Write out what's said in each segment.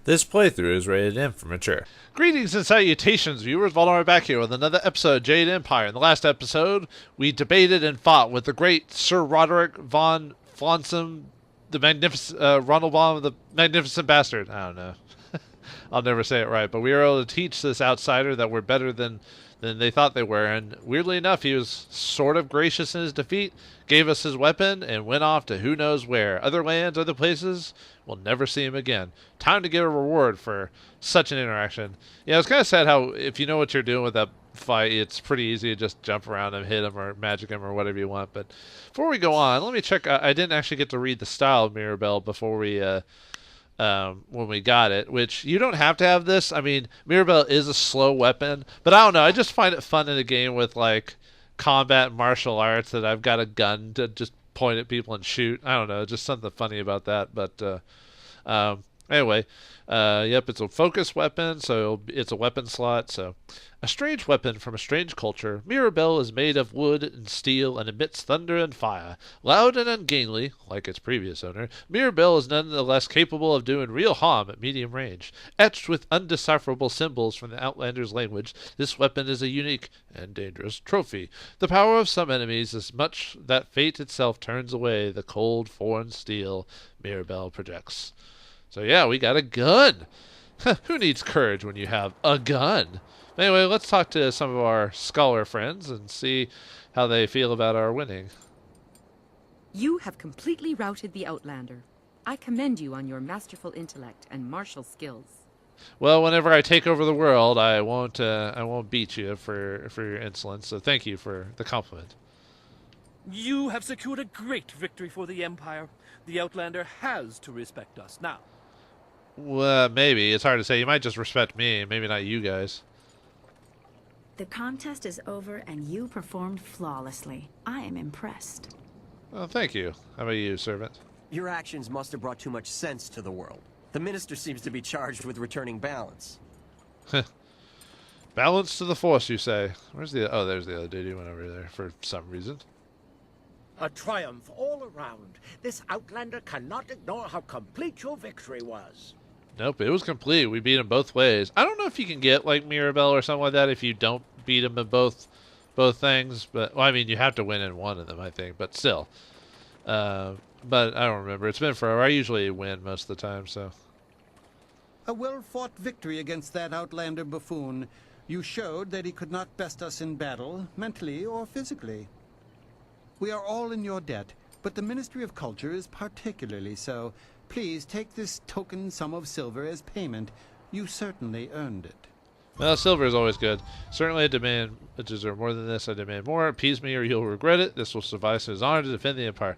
This playthrough is rated M for mature. Greetings and salutations, viewers. Vauldemare back here with another episode of Jade Empire. In the last episode, we debated and fought with the great Sir Roderick von Flonsum, the magnificent Ronald Baum, the magnificent bastard. I don't know. I'll never say it right, but we were able to teach this outsider that we're better than they thought they were. And weirdly enough, he was sort of gracious in his defeat, gave us his weapon, and went off to who knows where. Other lands, other places, we'll never see him again. Time to get a reward for such an interaction. Yeah, it's kind of sad how if you know what you're doing with that fight, it's pretty easy to just jump around and hit him or magic him or whatever you want. But before we go on, let me check. I didn't actually get to read the style of Mirabelle before when we got it, which you don't have to have this. I mean, Mirabelle is a slow weapon, but I don't know. I just find it fun in a game with like combat and martial arts that I've got a gun to just point at people and shoot. I don't know, just something funny about that. But anyway, yep, it's a focus weapon, so it's a weapon slot. So, a strange weapon from a strange culture, Mirabelle is made of wood and steel and emits thunder and fire. Loud and ungainly, like its previous owner, Mirabelle is nonetheless capable of doing real harm at medium range. Etched with undecipherable symbols from the Outlander's language, this weapon is a unique and dangerous trophy. The power of some enemies is much that fate itself turns away the cold foreign steel Mirabelle projects. So yeah, we got a gun. Who needs courage when you have a gun? Anyway, let's talk to some of our scholar friends and see how they feel about our winning. You have completely routed the Outlander. I commend you on your masterful intellect and martial skills. Well, whenever I take over the world, I won't beat you for your insolence. So thank you for the compliment. You have secured a great victory for the Empire. The Outlander has to respect us now. Well, maybe. It's hard to say. You might just respect me, maybe not you guys. The contest is over and you performed flawlessly. I am impressed. Well, thank you. How about you, servant? Your actions must have brought too much sense to the world. The minister seems to be charged with returning balance. Balance to the force, you say. Where's the... Oh, there's the other dude. He went over there for some reason. A triumph all around. This Outlander cannot ignore how complete your victory was. Nope, it was complete. We beat him both ways. I don't know if you can get like Mirabelle or something like that if you don't beat him in both things. But well, I mean, you have to win in one of them, I think. But still, but I don't remember. It's been forever. I usually win most of the time. So a well-fought victory against that Outlander buffoon. You showed that he could not best us in battle, mentally or physically. We are all in your debt, but the Ministry of Culture is particularly so. Please take this token sum of silver as payment. You certainly earned it. Well, silver is always good. Certainly I demand deserve more than this. I demand more. Appease me or you'll regret it. This will suffice his honor to defend the Empire.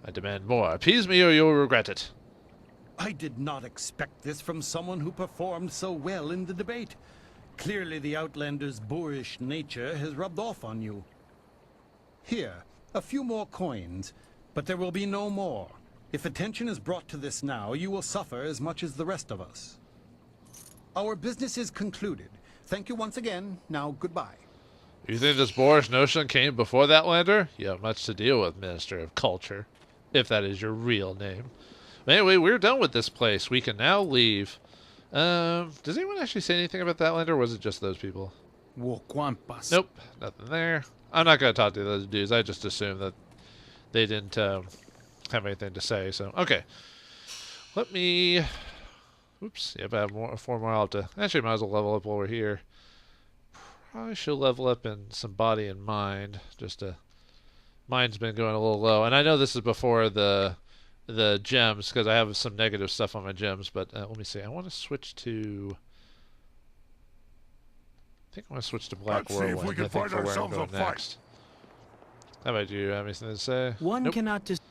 I demand more. Appease me or you'll regret it. I did not expect this from someone who performed so well in the debate. Clearly the Outlander's boorish nature has rubbed off on you. Here, a few more coins, but there will be no more. If attention is brought to this now, you will suffer as much as the rest of us. Our business is concluded. Thank you once again. Now, goodbye. You think this boorish notion came before that lander? You have much to deal with, Minister of Culture, if that is your real name. Anyway, we're done with this place. We can now leave. Does anyone actually say anything about that lander, or was it just those people? Nope, nothing there. I'm not going to talk to those dudes. I just assumed that they didn't have anything to say. So, okay. Let me... Oops. Yep, I have four more. I'll have to... Actually, might as well level up while we're here. Probably should level up in some body and mind. Just to... Mind's been going a little low. And I know this is before the gems, because I have some negative stuff on my gems. But let me see. I want to switch to... I think I want to switch to Black Whirlwind. I think for where I'm going next. How about you? Have anything to say? One cannot just...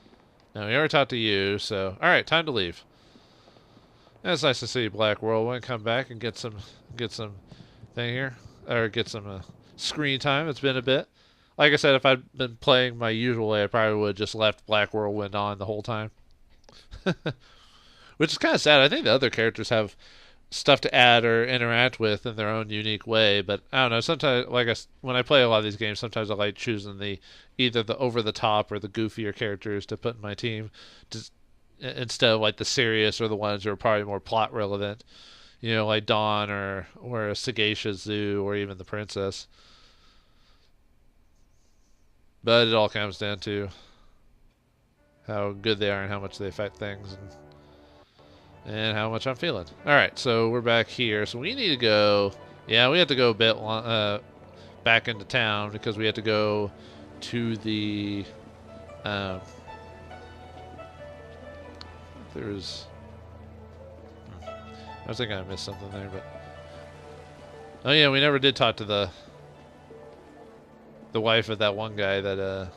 No, we already talked to you, so... Alright, time to leave. Yeah, it's nice to see Black Whirlwind come back and get some thing here. Or get some screen time. It's been a bit. Like I said, if I'd been playing my usual way, I probably would have just left Black Whirlwind on the whole time. Which is kind of sad. I think the other characters have stuff to add or interact with in their own unique way, but I don't know, sometimes when I play a lot of these games, sometimes I like choosing either the over the top or the goofier characters to put in my team. Just instead of like the serious or the ones that are probably more plot relevant. You know, like Dawn or Sagacious Zoo or even the Princess. But it all comes down to how good they are and how much they affect things and how much I'm feeling. Alright, so we're back here. So we need to go... Yeah, we have to go a bit back into town because we have to go to the... there's... I was thinking I missed something there, but... Oh yeah, we never did talk to the wife of that one guy that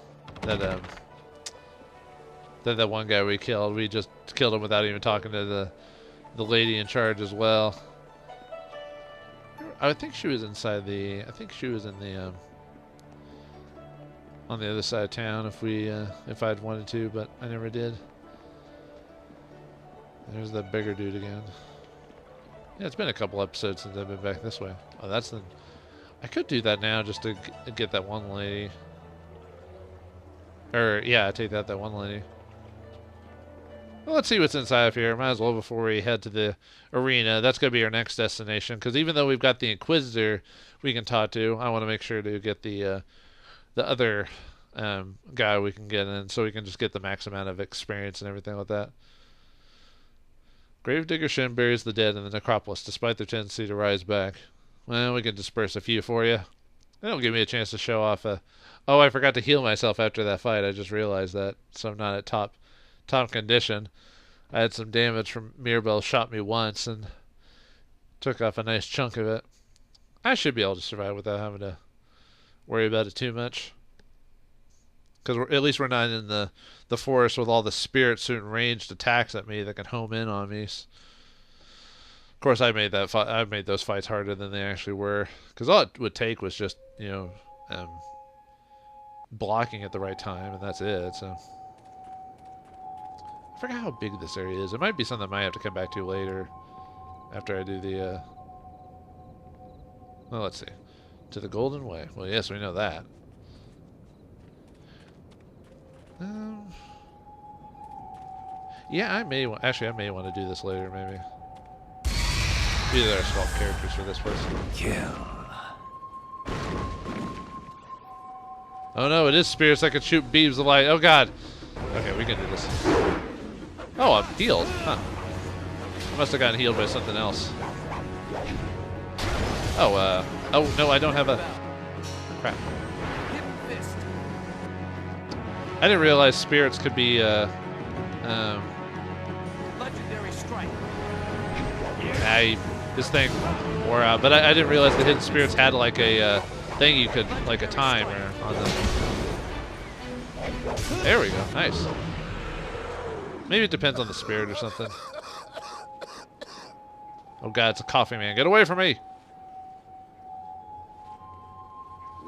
one guy we killed. We just killed him without even talking to the lady in charge as well. I think she was inside the... I think she was in the on the other side of town if I'd wanted to, but I never did. There's that bigger dude again. Yeah, it's been a couple episodes since I've been back this way. Oh, that's the... I could do that now just to get that one lady. Or, yeah, take that one lady. Well, let's see what's inside of here. Might as well before we head to the arena. That's going to be our next destination. Because even though we've got the Inquisitor we can talk to, I want to make sure to get the other guy we can get in. So we can just get the max amount of experience and everything like that. Gravedigger Shen buries the dead in the necropolis, despite their tendency to rise back. Well, we can disperse a few for you. They don't give me a chance to show off a... Oh, I forgot to heal myself after that fight. I just realized that, so I'm not at top condition. I had some damage from Mirabelle shot me once and took off a nice chunk of it. I should be able to survive without having to worry about it too much. Because at least we're not in the forest with all the spirits shooting ranged attacks at me that can home in on me. Of course, I made those fights harder than they actually were. Because all it would take was just, you know, blocking at the right time, and that's it. So I forgot how big this area is. It might be something I might have to come back to later after I do the... Well, let's see. To the Golden Way. Well, yes, we know that. Yeah, I may want to do this later, maybe. Either our swap characters for this person. Kill. Oh no, it is spirits that can shoot beams of light. Oh god. Okay, we can do this. Oh, I'm healed. Huh. I must have gotten healed by something else. Oh, oh no, I don't have a... Crap. I didn't realize spirits could be, Legendary strike. this thing wore out, but I didn't realize the hidden spirits had like a thing you could, like a timer on them. There we go, nice. Maybe it depends on the spirit or something. Oh god, it's a coffee man. Get away from me!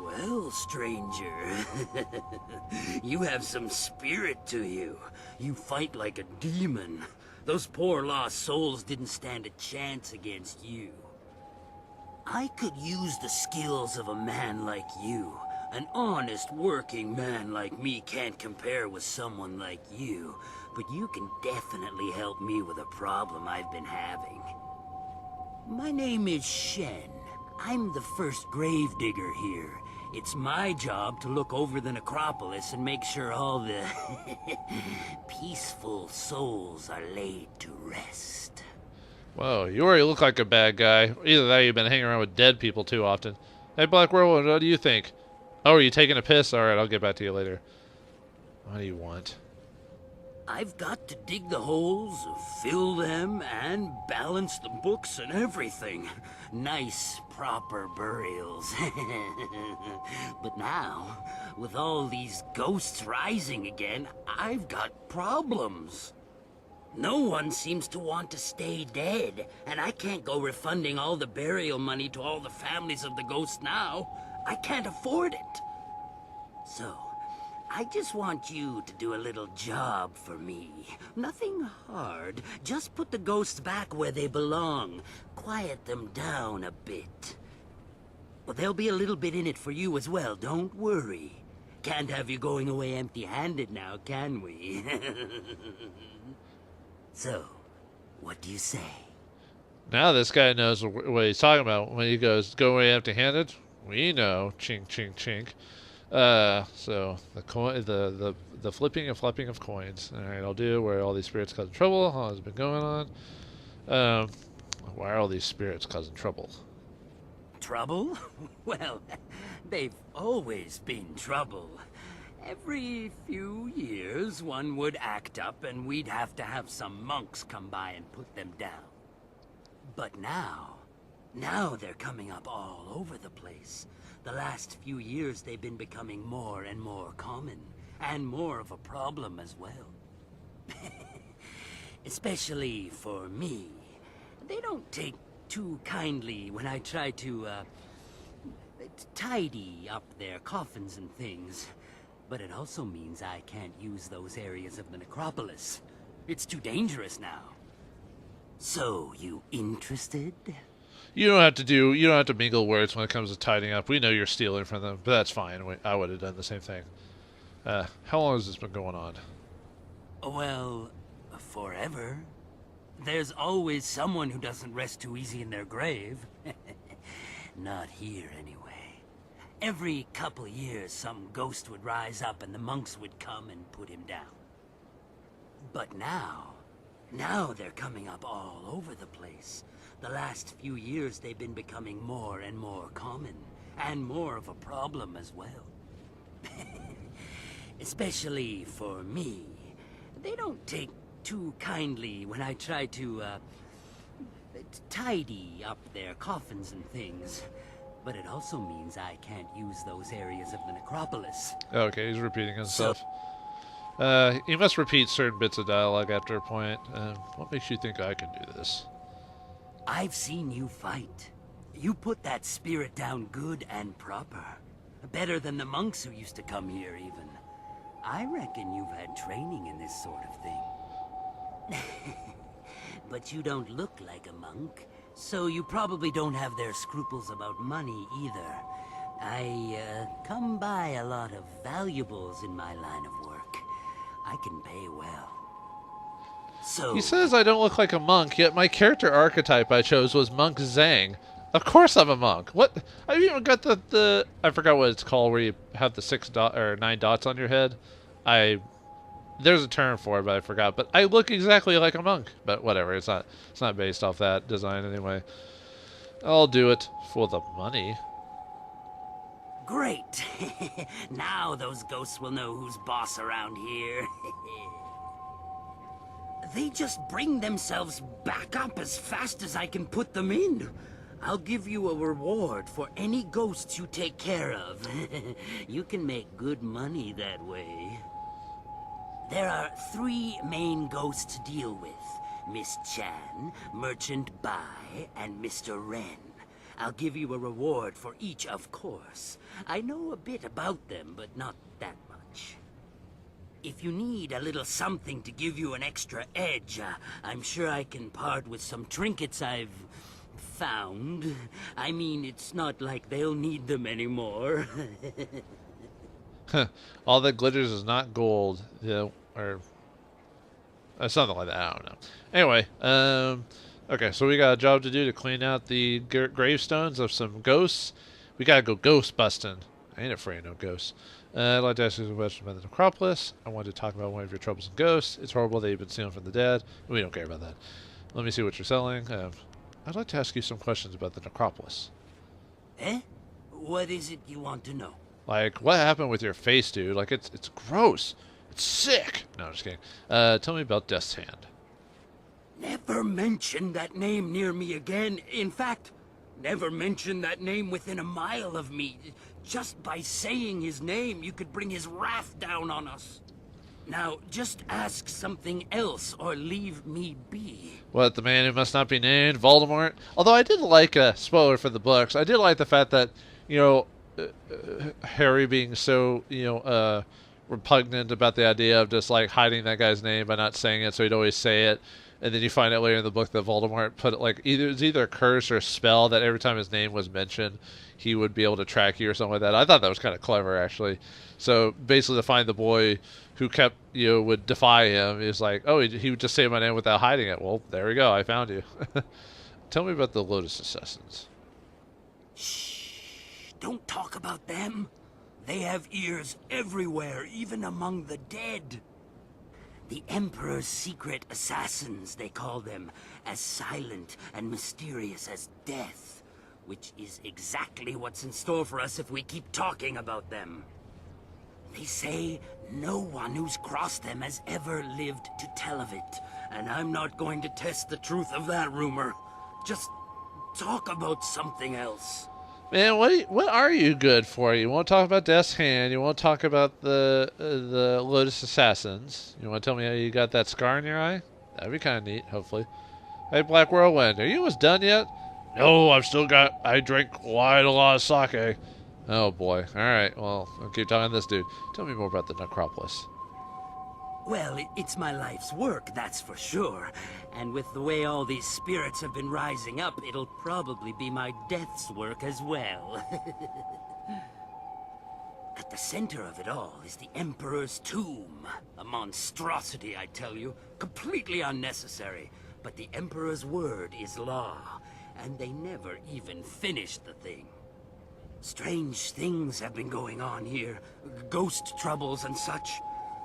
Well, stranger, you have some spirit to you. You fight like a demon. Those poor lost souls didn't stand a chance against you. I could use the skills of a man like you. An honest working man like me can't compare with someone like you, but you can definitely help me with a problem I've been having. My name is Shen. I'm the first gravedigger here. It's my job to look over the necropolis and make sure all the peaceful souls are laid to rest. Whoa, you already look like a bad guy. Either that or you've been hanging around with dead people too often. Hey, Black Whirlwind, what do you think? Oh, are you taking a piss? Alright, I'll get back to you later. What do you want? I've got to dig the holes, fill them, and balance the books and everything. Nice, proper burials. But now, with all these ghosts rising again, I've got problems. No one seems to want to stay dead, and I can't go refunding all the burial money to all the families of the ghosts now. I can't afford it. So, I just want you to do a little job for me. Nothing hard. Just put the ghosts back where they belong. Quiet them down a bit. Well, there'll be a little bit in it for you as well, don't worry. Can't have you going away empty-handed now, can we? So, what do you say? Now this guy knows what he's talking about when he goes, "Go away empty-handed." We know, chink, chink, chink. So the flipping and flopping of coins. All right, I'll do where all these spirits causing trouble. How has it been going on? Why are all these spirits causing trouble? Trouble? Well, they've always been trouble. Every few years, one would act up and we'd have to have some monks come by and put them down. But now they're coming up all over the place. The last few years, they've been becoming more and more common, and more of a problem as well. Especially for me. They don't take too kindly when I try to, tidy up their coffins and things. But it also means I can't use those areas of the necropolis. It's too dangerous now. So, you interested? You don't have to mingle words when it comes to tidying up. We know you're stealing from them, but that's fine. I would have done the same thing. How long has this been going on? Well, forever. There's always someone who doesn't rest too easy in their grave. Not here, anyway. Every couple years, some ghost would rise up and the monks would come and put him down. But now they're coming up all over the place. The last few years, they've been becoming more and more common, and more of a problem as well. Especially for me. They don't take too kindly when I try to, tidy up their coffins and things. But it also means I can't use those areas of the necropolis. Okay, he's repeating himself. He must repeat certain bits of dialogue after a point. What makes you think I can do this? I've seen you fight. You put that spirit down good and proper. Better than the monks who used to come here, even. I reckon you've had training in this sort of thing. But you don't look like a monk, so you probably don't have their scruples about money either. I come by a lot of valuables in my line of work. I can pay well. So He says I don't look like a monk, yet my character archetype I chose was Monk Zhang. Of course I'm a monk. What? I've even got the I forgot what it's called, where you have the 9 dots on your head. There's a term for it, but I forgot. But I look exactly like a monk. But whatever, it's not based off that design anyway. I'll do it for the money. great. Now those ghosts will know who's boss around here. They just bring themselves back up as fast as I can put them in. I'll give you a reward for any ghosts you take care of. You can make good money that way. There are 3 main ghosts to deal with. Miss Chan, Merchant Bai, and Mr. Ren. I'll give you a reward for each, of course. I know a bit about them, but not that much. If you need a little something to give you an extra edge, I'm sure I can part with some trinkets I've found. I mean, it's not like they'll need them anymore. All that glitters is not gold, or something like that. I don't know. Anyway, okay, so we got a job to do to clean out the gravestones of some ghosts. We gotta go ghost busting. I ain't afraid of no ghosts. I'd like to ask you some questions about the necropolis. I wanted to talk about one of your troubles and ghosts. It's horrible that you've been stealing from the dead. We don't care about that. Let me see what you're selling. I'd like to ask you some questions about the necropolis. Eh? What is it you want to know? Like, what happened with your face, dude? Like, it's gross. It's sick. No, I'm just kidding. Tell me about Death's Hand. Never mention that name near me again. In fact, never mention that name within a mile of me. Just by saying his name, you could bring his wrath down on us. Now, just ask something else or leave me be. What, the man who must not be named, Vauldemare? Although I did like, spoiler for the books, I did like the fact that, Harry being so, repugnant about the idea of just, like, hiding that guy's name by not saying it, so he'd always say it. And then you find out later in the book that Voldemort put it like it was either a curse or a spell that every time his name was mentioned, he would be able to track you or something like that. I thought that was kind of clever, actually. So basically, to find the boy who kept would defy him is like, oh, he would just say my name without hiding it. Well, there we go, I found you. Tell me about the Lotus Assassins. Shh! Don't talk about them. They have ears everywhere, even among the dead. The Emperor's secret assassins, they call them, as silent and mysterious as death, which is exactly what's in store for us if we keep talking about them. They say no one who's crossed them has ever lived to tell of it, and I'm not going to test the truth of that rumor. Just talk about something else. Man, what are you good for? You won't talk about Death's Hand. You won't talk about the Lotus Assassins. You want to tell me how you got that scar in your eye? That'd be kind of neat, hopefully. Hey, Black Whirlwind, are you almost done yet? No, I drank quite a lot of sake. Oh, boy. All right, well, I'll keep talking to this dude. Tell me more about the Necropolis. Well, it's my life's work, that's for sure. And with the way all these spirits have been rising up, it'll probably be my death's work as well. At the center of it all is the Emperor's tomb. A monstrosity, I tell you. Completely unnecessary. But the Emperor's word is law, and they never even finished the thing. Strange things have been going on here. Ghost troubles and such.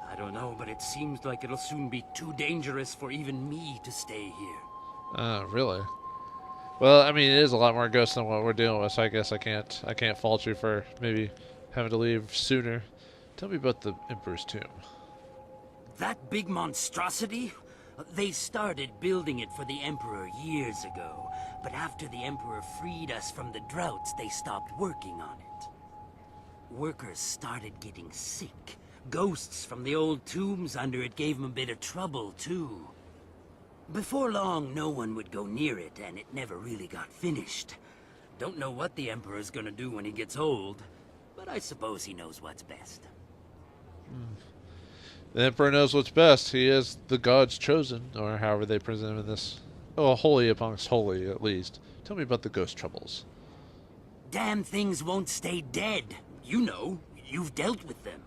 I don't know, but it seems like it'll soon be too dangerous for even me to stay here. Really? Well, I mean, it is a lot more ghosts than what we're dealing with, so I guess I can't fault you for maybe having to leave sooner. Tell me about the Emperor's tomb. That big monstrosity? They started building it for the Emperor years ago, but after the Emperor freed us from the droughts, they stopped working on it. Workers started getting sick. Ghosts from the old tombs under it gave them a bit of trouble, too. Before long, no one would go near it, and it never really got finished. Don't know what the Emperor's gonna do when he gets old, but I suppose he knows what's best. The Emperor knows what's best. He is the God's chosen, or however they present him in this. Oh, holy amongst holy, at least. Tell me about the ghost troubles. Damn things won't stay dead. You know, you've dealt with them.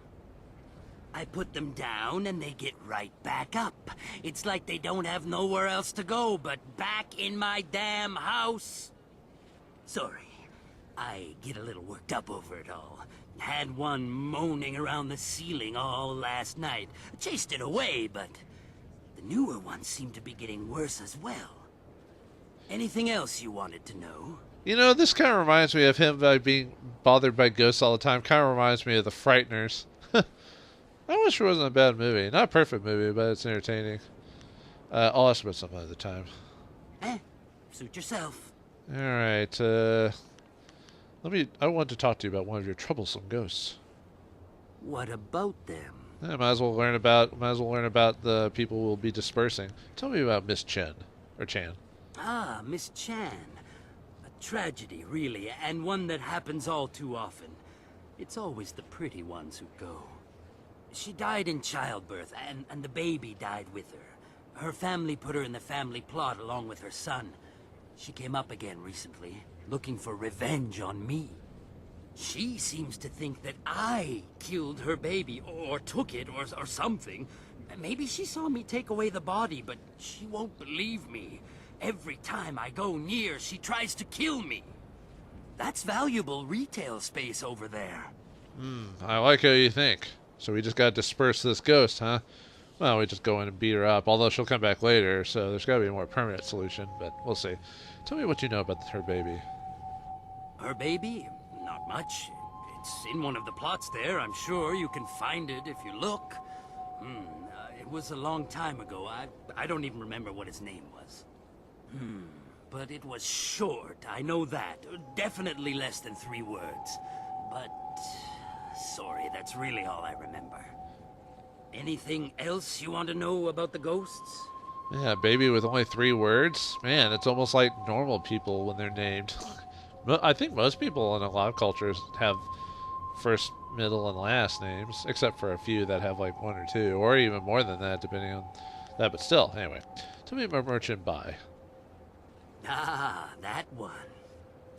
I put them down and they get right back up. It's like they don't have nowhere else to go but back in my damn house. Sorry, I get a little worked up over it all. Had one moaning around the ceiling all last night. Chased it away, but the newer ones seem to be getting worse as well. Anything else you wanted to know? You know, this kind of reminds me of him by being bothered by ghosts all the time. Kind of reminds me of The Frighteners. I wish it wasn't a bad movie. Not a perfect movie, but it's entertaining. I'll ask about something at the time. Suit yourself. Alright, I want to talk to you about one of your troublesome ghosts. What about them? Yeah, might as well learn about the people we'll be dispersing. Tell me about Miss Chen. Or Chan. Ah, Miss Chan. A tragedy, really, and one that happens all too often. It's always the pretty ones who go. She died in childbirth, and the baby died with her. Her family put her in the family plot along with her son. She came up again recently, looking for revenge on me. She seems to think that I killed her baby, or took it, or something. Maybe she saw me take away the body, but she won't believe me. Every time I go near, she tries to kill me. That's valuable retail space over there. I like how you think. So we just gotta disperse this ghost, huh? Well, we just go in and beat her up, although she'll come back later, so there's gotta be a more permanent solution, but we'll see. Tell me what you know about her baby. Her baby? Not much. It's in one of the plots there, I'm sure. You can find it if you look. It was a long time ago. I don't even remember what his name was. But it was short, I know that. Definitely less than 3 words. But... sorry, that's really all I remember. Anything else you want to know about the ghosts? Yeah, baby with only 3 words? Man, it's almost like normal people when they're named. I think most people in a lot of cultures have first, middle, and last names, except for a few that have like 1 or 2, or even more than that, depending on that, but still, anyway. Tell me about merchant buy. Ah, that one.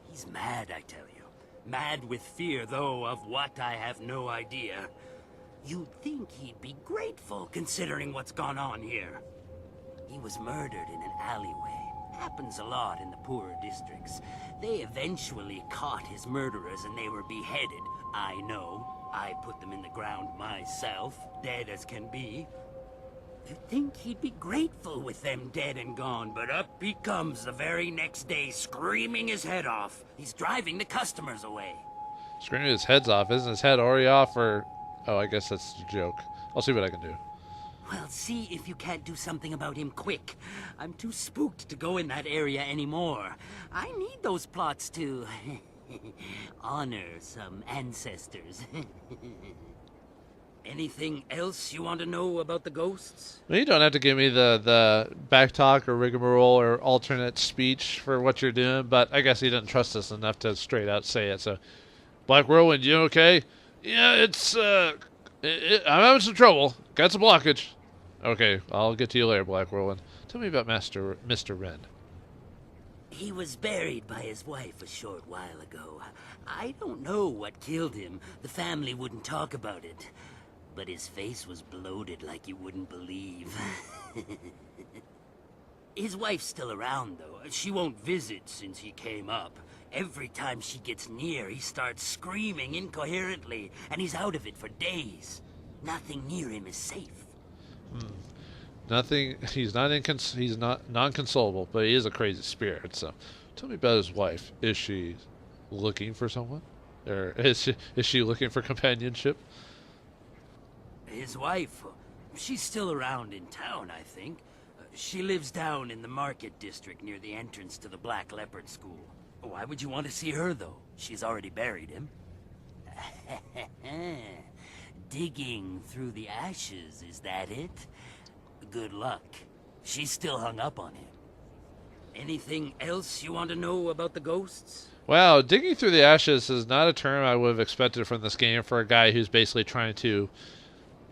He's mad, I tell you. Mad with fear, though, of what I have no idea. You'd think he'd be grateful, considering what's gone on here. He was murdered in an alleyway. Happens a lot in the poorer districts. They eventually caught his murderers and they were beheaded. I know. I put them in the ground myself, dead as can be. You'd think he'd be grateful with them dead and gone, but up he comes the very next day, screaming his head off. He's driving the customers away. Screaming his head's off. Isn't his head already off, or... Oh, I guess that's a joke. I'll see what I can do. Well, see if you can't do something about him quick. I'm too spooked to go in that area anymore. I need those plots to... honor some ancestors. Anything else you want to know about the ghosts? Well, you don't have to give me the back talk or rigmarole or alternate speech for what you're doing, but I guess he didn't trust us enough to straight out say it, so... Black Whirlwind, you okay? Yeah, it's, I'm having some trouble. Got some blockage. Okay, I'll get to you later, Black Whirlwind. Tell me about Mr. Wren. He was buried by his wife a short while ago. I don't know what killed him. The family wouldn't talk about it. But his face was bloated like you wouldn't believe. His wife's still around, though. She won't visit since he came up. Every time she gets near, he starts screaming incoherently, and he's out of it for days. Nothing near him is safe. Nothing. He's not non-consolable, but he is a crazy spirit. So, tell me about his wife. Is she looking for someone, or is she looking for companionship? His wife, she's still around in town, I think. She lives down in the market district near the entrance to the Black Leopard School. Why would you want to see her, though? She's already buried him. Digging through the ashes, is that it? Good luck. She's still hung up on him. Anything else you want to know about the ghosts? Wow, digging through the ashes is not a term I would have expected from this game for a guy who's basically trying to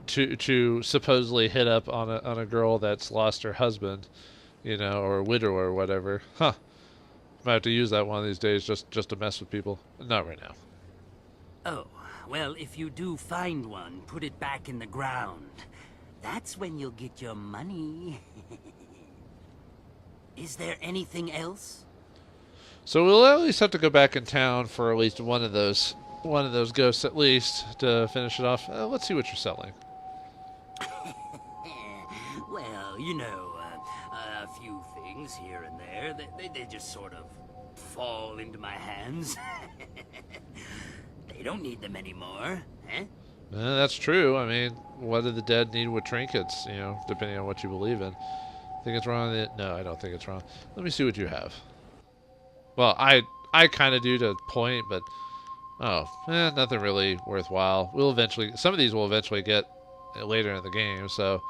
supposedly hit up on a girl that's lost her husband, you know, or a widow or whatever. Huh. Might have to use that one of these days just to mess with people. Not right now. Oh, well, if you do find one, put it back in the ground. That's when you'll get your money. Is there anything else? So we'll at least have to go back in town for at least one of those ghosts at least to finish it off. Let's see what you're selling. Well, you know, a few things here and there. They just sort of fall into my hands. They don't need them anymore, eh? That's true. I mean, what do the dead need with trinkets, you know, depending on what you believe in. Think it's wrong? No, I don't think it's wrong. Let me see what you have. Well, I kind of do to point, but... Oh, nothing really worthwhile. Some of these we'll eventually get later in the game, so...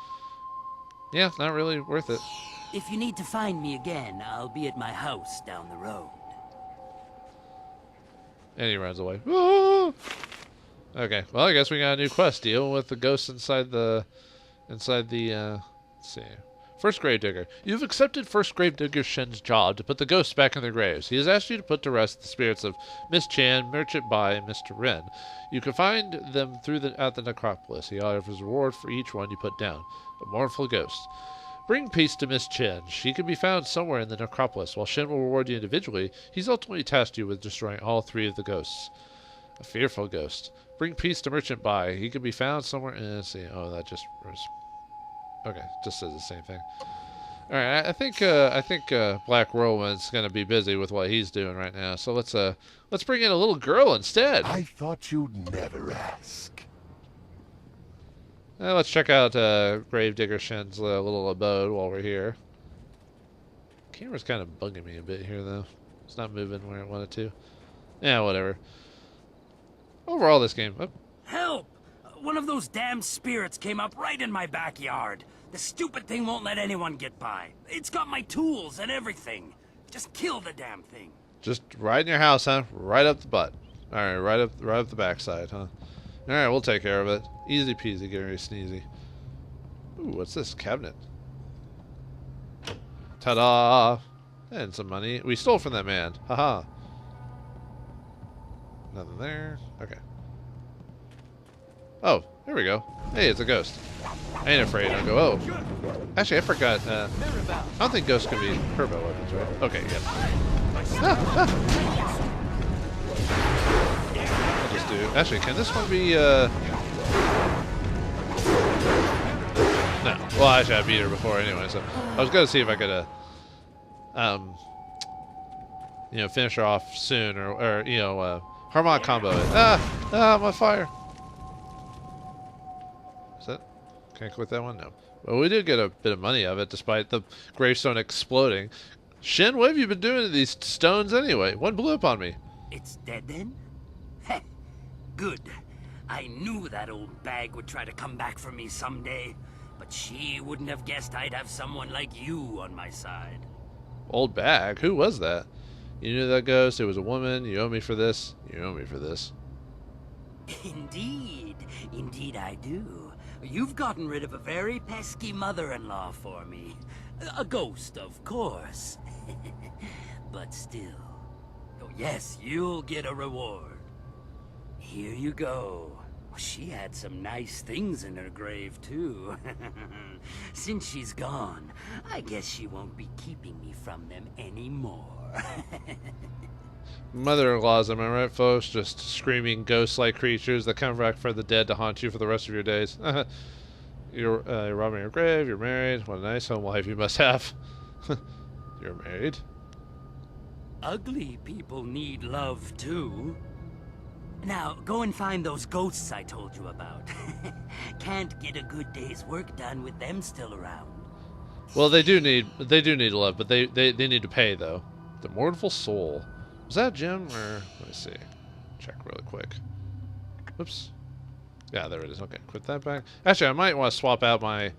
Yeah, not really worth it. If you need to find me again, I'll be at my house down the road. And he runs away. Ah! Okay, well, I guess we got a new quest. Deal with the ghosts inside the... let's see. First Gravedigger. You've accepted First Gravedigger Shen's job to put the ghosts back in their graves. He has asked you to put to rest the spirits of Miss Chan, Merchant Bai, and Mr. Wren. You can find them at the necropolis. He offers a reward for each one you put down. A mournful ghost. Bring peace to Miss Chen. She can be found somewhere in the necropolis. While Shen will reward you individually, he's ultimately tasked you with destroying all three of the ghosts. A fearful ghost. Bring peace to Merchant Bai. He can be found somewhere in... Let's see. Oh, that just... Okay, just says the same thing. All right, I think Black Whirlwind's gonna be busy with what he's doing right now. So let's bring in a little girl instead. I thought you'd never ask. Let's check out Gravedigger Shen's little abode while we're here. Camera's kind of bugging me a bit here, though. It's not moving where it wanted to. Yeah, whatever. Overall, this game... Oh. Help! One of those damn spirits came up right in my backyard. The stupid thing won't let anyone get by. It's got my tools and everything. Just kill the damn thing. Just right in your house, huh? Right up the butt. All right, right up the backside, huh? All right, we'll take care of it. Easy peasy, Gary Sneezy. Ooh, what's this cabinet? Ta-da! And some money. We stole from that man. Haha. Nothing there. Okay. Oh, here we go. Hey, it's a ghost. I ain't afraid. I'll go, oh. Actually, I forgot. I don't think ghosts can be hurt by weapons, right? Okay, yeah. I'll just do... Actually, can this one be, No. Well, actually, I beat her before anyway, so... I was gonna see if I could, you know, finish her off soon, or you know, harmonic combo it. I'm on fire. Is that... Can I quit that one? No. Well, we did get a bit of money of it, despite the gravestone exploding. Shen, what have you been doing to these stones anyway? One blew up on me. It's dead then? Heh. Good. I knew that old bag would try to come back for me someday, but she wouldn't have guessed I'd have someone like you on my side. Old bag? Who was that? You knew that ghost? It was a woman? You owe me for this? You owe me for this. Indeed. Indeed I do. You've gotten rid of a very pesky mother-in-law for me. A ghost, of course. But still. Oh yes, you'll get a reward. Here you go. She had some nice things in her grave, too. Since she's gone, I guess she won't be keeping me from them anymore. Mother-in-laws, am I right, folks? Just screaming ghost-like creatures that come back for the dead to haunt you for the rest of your days. You're robbing your grave, you're married. What a nice home life you must have. You're married? Ugly people need love, too. Now, go and find those ghosts I told you about. Can't get a good day's work done with them still around. Well, they do need love, but they need to pay, though. The Mournful Soul. Was that a gem, or... Let me see. Check really quick. Oops. Yeah, there it is. Okay, put that back. Actually, I might want to swap out my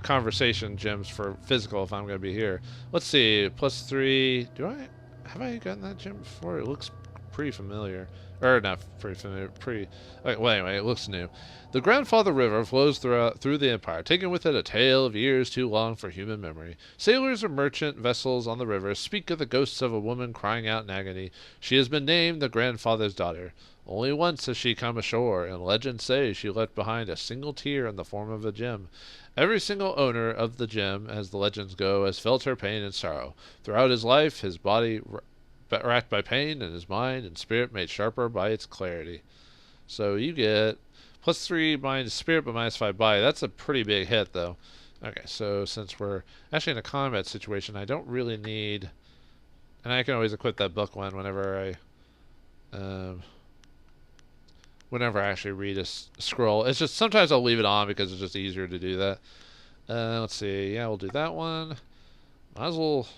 conversation gems for physical if I'm going to be here. Let's see. +3. Have I gotten that gem before? It looks pretty familiar. Or not pretty familiar. Okay, well, anyway, it looks new. The Grandfather River flows through the Empire, taking with it a tale of years too long for human memory. Sailors or merchant vessels on the river speak of the ghosts of a woman crying out in agony. She has been named the Grandfather's daughter. Only once has she come ashore, and legends say she left behind a single tear in the form of a gem. Every single owner of the gem, as the legends go, has felt her pain and sorrow. Throughout his life, his body racked by pain, and his mind and spirit made sharper by its clarity. So you get +3 mind to spirit, but -5 body. That's a pretty big hit, though. Okay, so since we're actually in a combat situation, I don't really need... And I can always equip that book one whenever I actually read a scroll. It's just sometimes I'll leave it on because it's just easier to do that. Let's see. Yeah, we'll do that one. Might as well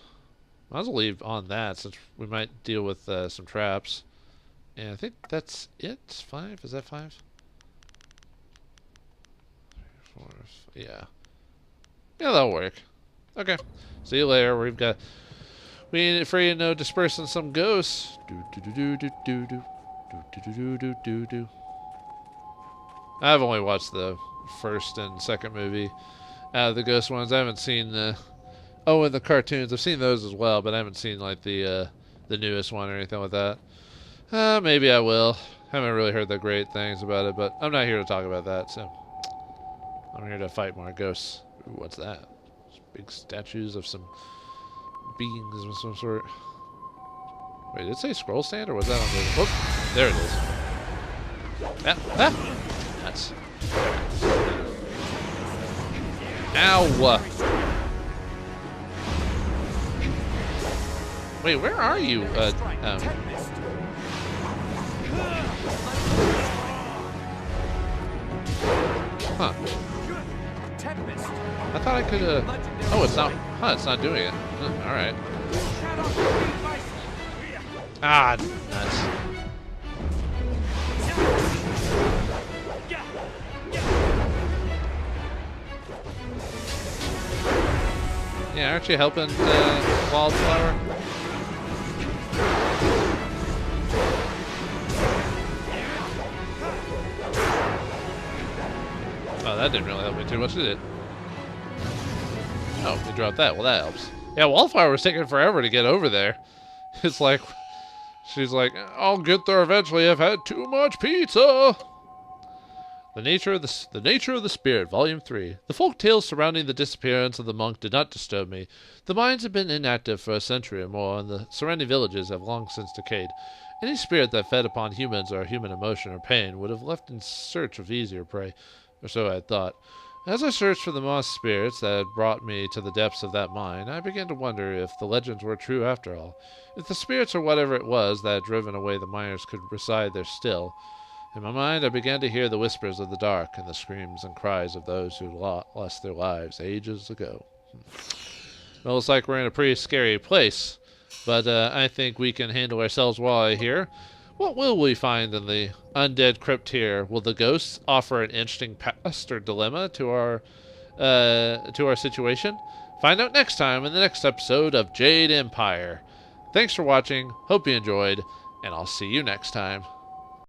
leave on that since we might deal with some traps. And I think that's it. 5? Is that 5? 3, 4, yeah. Yeah, that'll work. Okay. See you later. We ain't afraid of no dispersing some ghosts. I've only watched the first and second movie out of the ghost ones. I haven't seen and the cartoons. I've seen those as well, but I haven't seen like the newest one or anything like that. Maybe I will. Haven't really heard the great things about it, but I'm not here to talk about that, so I'm here to fight more ghosts. Ooh, what's that? Big statues of some beings of some sort. Wait, did it say scroll stand, or was that on the... Whoop! There it is. Nuts. Ow! Wait, where are you? Huh. I thought I could, Oh, it's not... Huh, it's not doing it. Alright. Ah, nuts. Yeah, aren't you helping Wildflower? Oh, that didn't really help me too much, did it? Oh, we dropped that. Well, that helps. Yeah, Wildfire was taking forever to get over there. It's like, she's like, I'll get there eventually. I've had too much pizza. The Nature of the Spirit, Volume 3. The folk tales surrounding the disappearance of the monk did not disturb me. The mines have been inactive for a century or more, and the surrounding villages have long since decayed. Any spirit that fed upon humans or human emotion or pain would have left in search of easier prey, or so I had thought. As I searched for the moss spirits that had brought me to the depths of that mine, I began to wonder if the legends were true after all. If the spirits or whatever it was that had driven away the miners could reside there still. In my mind, I began to hear the whispers of the dark and the screams and cries of those who lost their lives ages ago. Well, looks like we're in a pretty scary place, but I think we can handle ourselves while I'm here. What will we find in the undead crypt here? Will the ghosts offer an interesting past or dilemma to our situation? Find out next time in the next episode of Jade Empire. Thanks for watching, hope you enjoyed, and I'll see you next time.